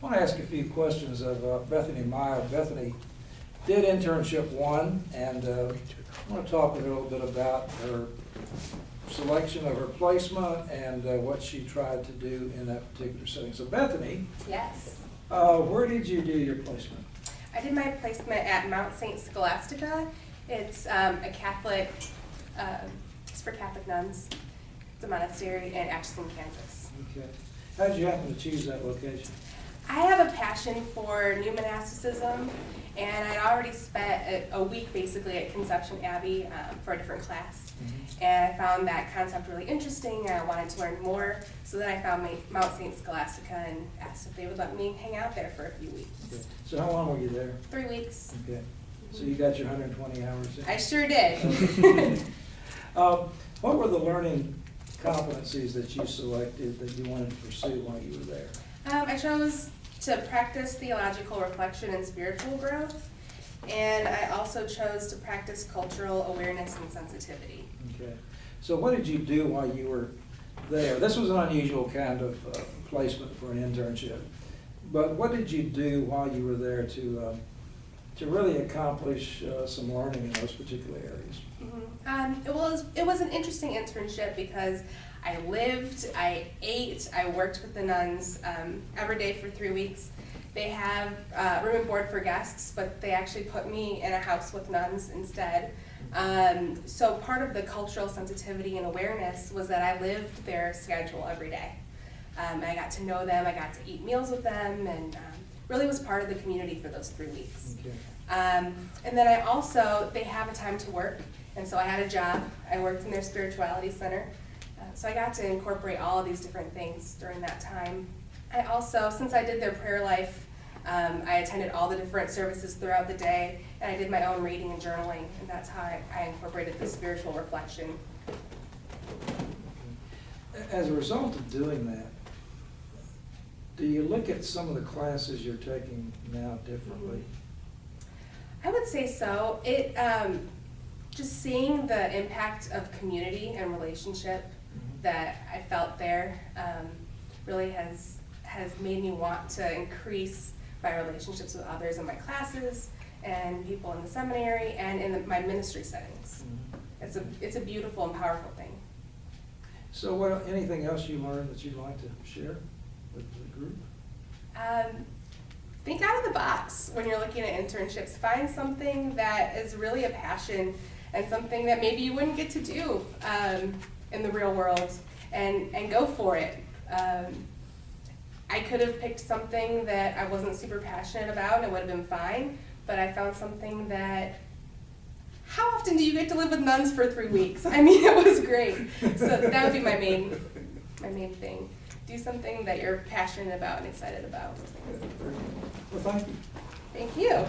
I want to ask a few questions of Bethany Meyer. Bethany did internship 1, and I want to talk a little bit about her selection of her placement and what she tried to do in that particular setting. So Bethany, Yes. where did you do your placement? I did my placement at Mount St. Scholastica. It's a Catholic, it's for Catholic nuns. It's a monastery in Atchison, Kansas. Okay. How did you happen to choose that location? I have a passion for new monasticism, and I'd already spent a week basically at Conception Abbey for a different class. Mm-hmm. And I found that concept really interesting, and I wanted to learn more. So then I found Mount St. Scholastica and asked if they would let me hang out there for a few weeks. Okay. So how long were you there? 3 weeks. Okay. So you got your 120 hours in? I sure did. What were the learning competencies that you selected that you wanted to pursue while you were there? I chose to practice theological reflection and spiritual growth, and I also chose to practice cultural awareness and sensitivity. Okay. So what did you do while you were there? This was an unusual kind of placement for an internship, but what did you do while you were there to really accomplish some learning in those particular areas? Mm-hmm. It was an interesting internship because I lived, I ate, I worked with the nuns every day for 3 weeks. They have room and board for guests, but they actually put me in a house with nuns instead. So part of the cultural sensitivity and awareness was that I lived their schedule every day. I got to know them, I got to eat meals with them, and really was part of the community for those 3 weeks. Okay. And then they have a time to work, and so I had a job. I worked in their spirituality center. So I got to incorporate all of these different things during that time. I also, since I did their prayer life, I attended all the different services throughout the day, and I did my own reading and journaling, and that's how I incorporated the spiritual reflection. As a result of doing that, do you look at some of the classes you're taking now differently? I would say so. Just seeing the impact of community and relationship that I felt there really has made me want to increase my relationships with others in my classes and people in the seminary and in my ministry settings. It's a beautiful and powerful thing. So anything else you learned that you'd like to share with the group? Think out of the box when you're looking at internships. Find something that is really a passion and something that maybe you wouldn't get to do in the real world, and go for it. I could have picked something that I wasn't super passionate about and it would have been fine, but I found something that, how often do you get to live with nuns for 3 weeks? I mean, it was great. So that would be my main thing. Do something that you're passionate about and excited about. Well, thank you. Thank you.